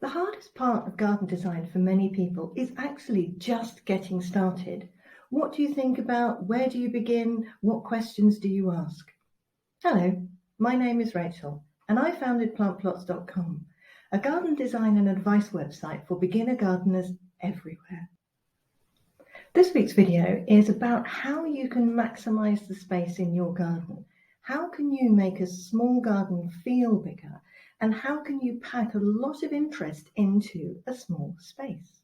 The hardest part of garden design for many people is actually just getting started. What do you think about? Where do you begin? What questions do you ask? Hello, my name is Rachel, and I founded PlantPlots.com, a garden design and advice website for beginner gardeners everywhere. This week's video is about how you can maximize the space in your garden. How can you make a small garden feel bigger? And how can you pack a lot of interest into a small space?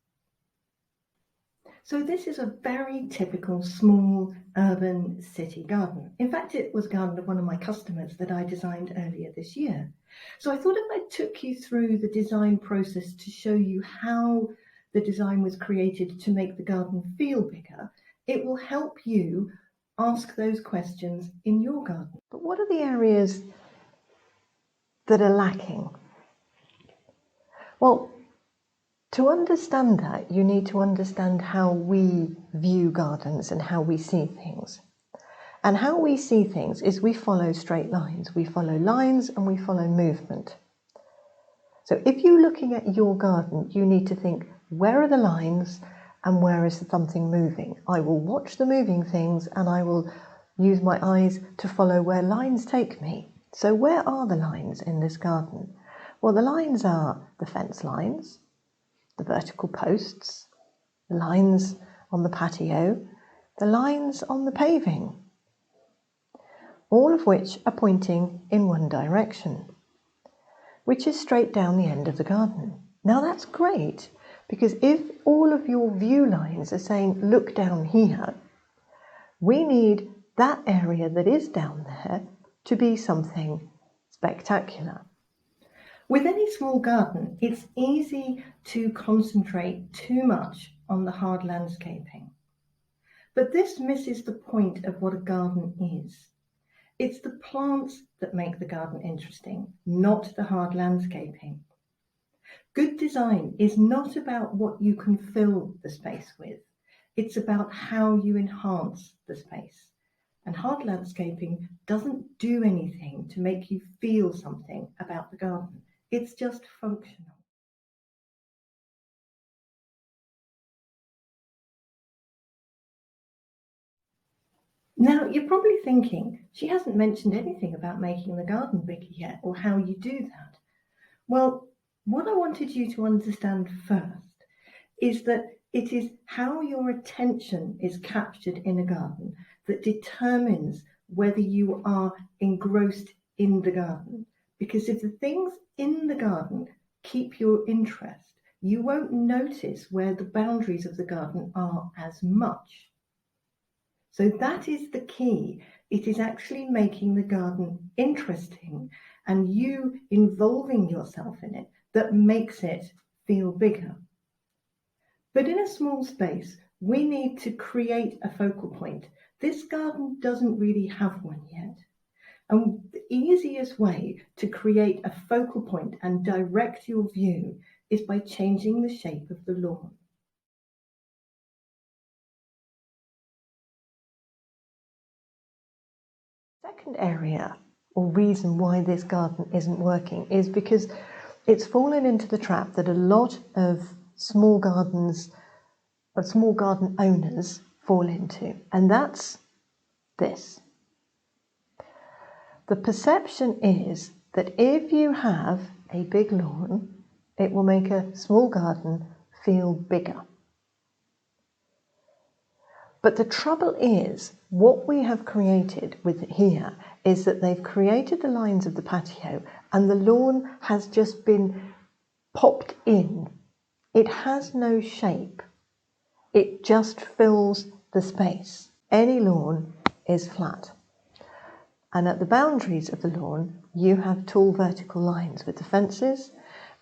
So this is a very typical small urban city garden. In fact, it was a garden of one of my customers that I designed earlier this year. So I thought if I took you through the design process to show you how the design was created to make the garden feel bigger, it will help you ask those questions in your garden. But what are the areas that are lacking? Well, to understand that, you need to understand how we view gardens and how we see things. And how we see things is we follow straight lines. We follow lines and we follow movement. So if you're looking at your garden, you need to think, where are the lines and where is something moving? I will watch the moving things and I will use my eyes to follow where lines take me. So where are the lines in this garden? Well, the lines are the fence lines, the vertical posts, the lines on the patio, the lines on the paving, all of which are pointing in one direction, which is straight down the end of the garden. Now that's great, because if all of your view lines are saying, look down here, we need that area that is down there to be something spectacular. With any small garden, it's easy to concentrate too much on the hard landscaping. But this misses the point of what a garden is. It's the plants that make the garden interesting, not the hard landscaping. Good design is not about what you can fill the space with. It's about how you enhance the space. And hard landscaping doesn't do anything to make you feel something about the garden. It's just functional. Now, you're probably thinking, she hasn't mentioned anything about making the garden bigger yet, or how you do that. Well, what I wanted you to understand first is that it is how your attention is captured in a garden that determines whether you are engrossed in the garden. Because if the things in the garden keep your interest, you won't notice where the boundaries of the garden are as much. So that is the key. It is actually making the garden interesting and you involving yourself in it that makes it feel bigger. But in a small space, we need to create a focal point. This garden doesn't really have one yet. And the easiest way to create a focal point and direct your view is by changing the shape of the lawn. Second area or reason why this garden isn't working is because it's fallen into the trap that a lot of small garden owners fall into, and that's this. The perception is that if you have a big lawn, it will make a small garden feel bigger. But the trouble is, what we have created with here is that they've created the lines of the patio and the lawn has just been popped in. It has no shape. It just fills the space. Any lawn is flat. And at the boundaries of the lawn, you have tall vertical lines with the fences,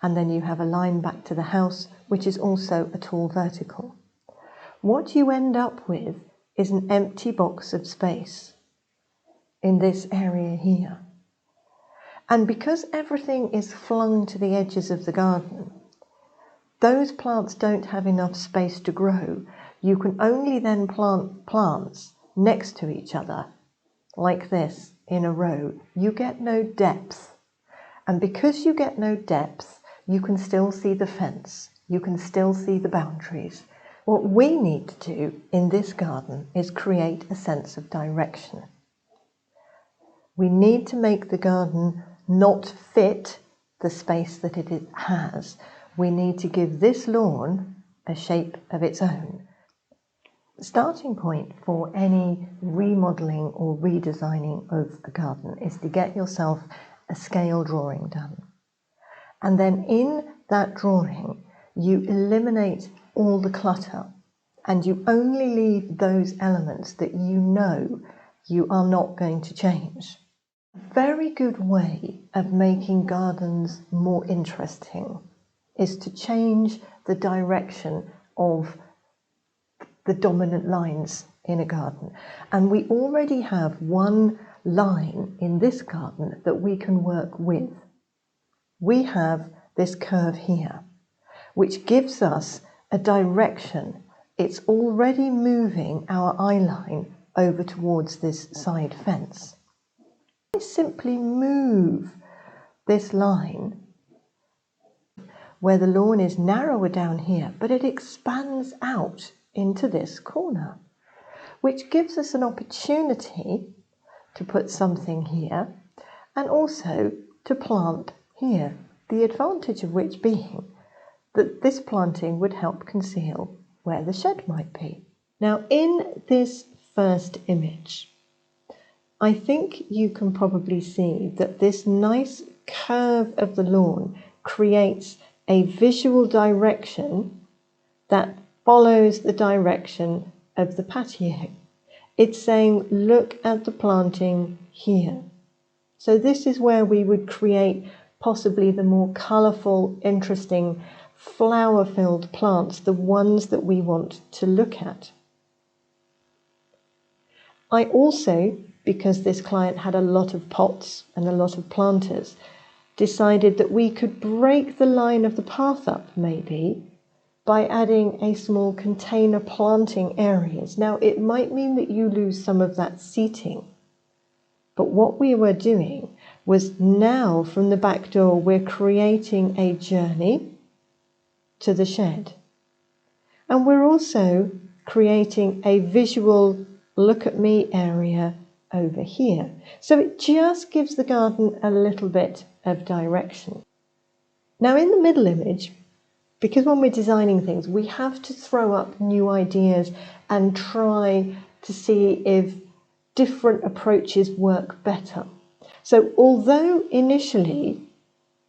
and then you have a line back to the house, which is also a tall vertical. What you end up with is an empty box of space in this area here. And because everything is flung to the edges of the garden, those plants don't have enough space to grow. You can only then plant plants next to each other, like this, in a row. You get no depth. And because you get no depth, You can still see the fence. You can still see the boundaries. What we need to do in this garden is create a sense of direction. We need to make the garden not fit the space that it has. We need to give this lawn a shape of its own. The starting point for any remodeling or redesigning of a garden is to get yourself a scale drawing done. And then in that drawing, you eliminate all the clutter and you only leave those elements that you know you are not going to change. A very good way of making gardens more interesting is to change the direction of the dominant lines in a garden. And we already have one line in this garden that we can work with. We have this curve here, which gives us a direction. It's already moving our eye line over towards this side fence. I simply move this line where the lawn is narrower down here, but it expands out into this corner, which gives us an opportunity to put something here and also to plant here, the advantage of which being that this planting would help conceal where the shed might be. Now, in this first image, I think you can probably see that this nice curve of the lawn creates a visual direction that follows the direction of the patio. It's saying, look at the planting here. So this is where we would create possibly the more colourful, interesting, flower-filled plants, the ones that we want to look at. I also, because this client had a lot of pots and a lot of planters, decided that we could break the line of the path up maybe by adding a small container planting areas. Now it might mean that you lose some of that seating, but what we were doing was now from the back door we're creating a journey to the shed. And we're also creating a visual look at me area over here. So it just gives the garden a little bit of direction. Now in the middle image, because when we're designing things, we have to throw up new ideas and try to see if different approaches work better. So although initially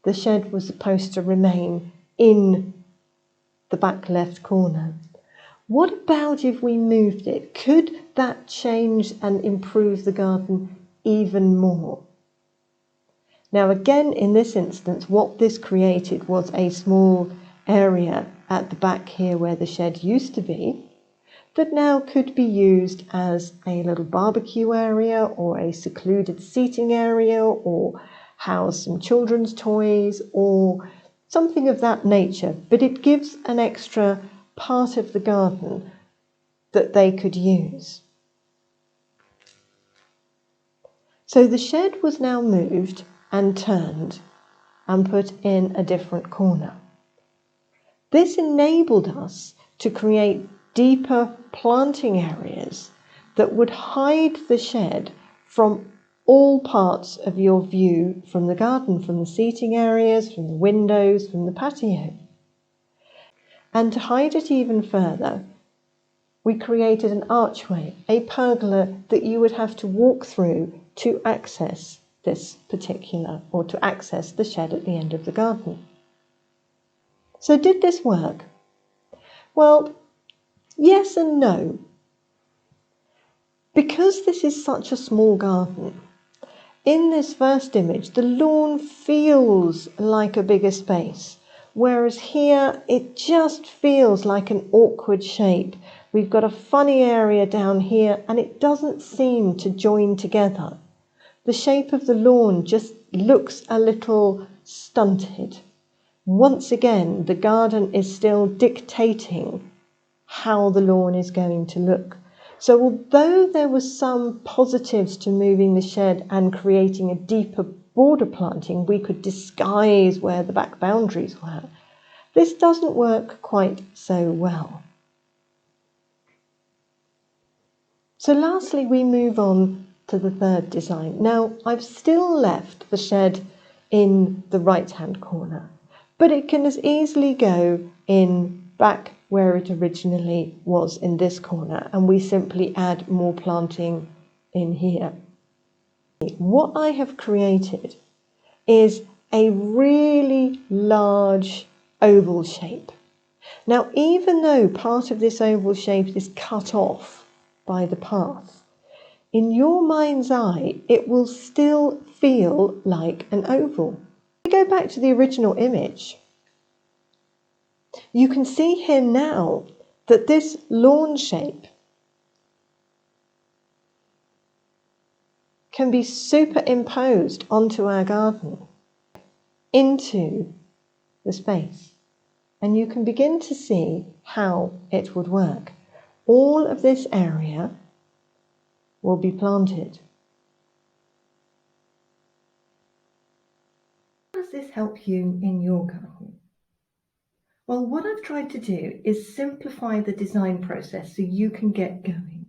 the shed was supposed to remain in the back left corner, what about if we moved it? Could that change and improve the garden even more? Now again, in this instance, what this created was a small area at the back here where the shed used to be, that now could be used as a little barbecue area or a secluded seating area or house some children's toys or something of that nature. But it gives an extra part of the garden that they could use. So the shed was now moved and turned and put in a different corner. This enabled us to create deeper planting areas that would hide the shed from all parts of your view from the garden, from the seating areas, from the windows, from the patio. And to hide it even further, we created an archway, a pergola that you would have to walk through to access this particular, or to access the shed at the end of the garden. So did this work? Well, yes and no. Because this is such a small garden, in this first image, the lawn feels like a bigger space, whereas here it just feels like an awkward shape. We've got a funny area down here and it doesn't seem to join together. The shape of the lawn just looks a little stunted. Once again, the garden is still dictating how the lawn is going to look. So although there were some positives to moving the shed and creating a deeper border planting, we could disguise where the back boundaries were. This doesn't work quite so well. So lastly, we move on to the third design. Now, I've still left the shed in the right-hand corner, but it can as easily go in back where it originally was in this corner, and we simply add more planting in here. What I have created is a really large oval shape. Now, even though part of this oval shape is cut off by the path, in your mind's eye, it will still feel like an oval. If we go back to the original image, you can see here now that this lawn shape can be superimposed onto our garden, into the space. And you can begin to see how it would work. All of this area will be planted. How does this help you in your garden? Well, what I've tried to do is simplify the design process so you can get going.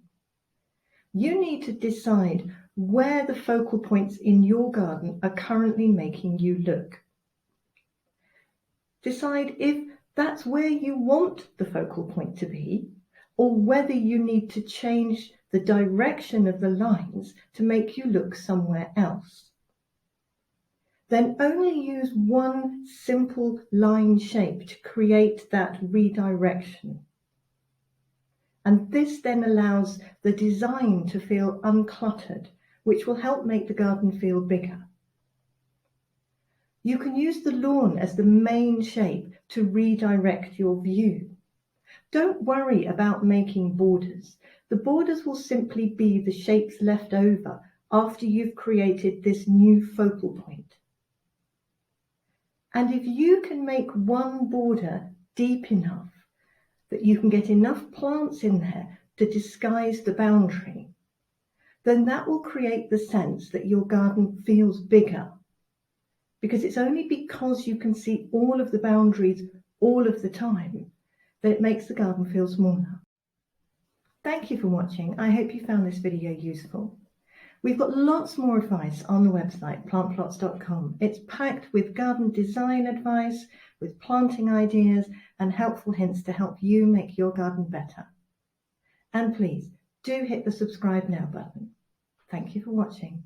You need to decide where the focal points in your garden are currently making you look. Decide if that's where you want the focal point to be, or whether you need to change the direction of the lines to make you look somewhere else. Then only use one simple line shape to create that redirection. And this then allows the design to feel uncluttered, which will help make the garden feel bigger. You can use the lawn as the main shape to redirect your view. Don't worry about making borders. The borders will simply be the shapes left over after you've created this new focal point. And if you can make one border deep enough that you can get enough plants in there to disguise the boundary, then that will create the sense that your garden feels bigger. Because it's only because you can see all of the boundaries all of the time that it makes the garden feel smaller. Thank you for watching. I hope you found this video useful. We've got lots more advice on the website, plantplots.com. It's packed with garden design advice, with planting ideas and helpful hints to help you make your garden better. And please do hit the subscribe now button. Thank you for watching.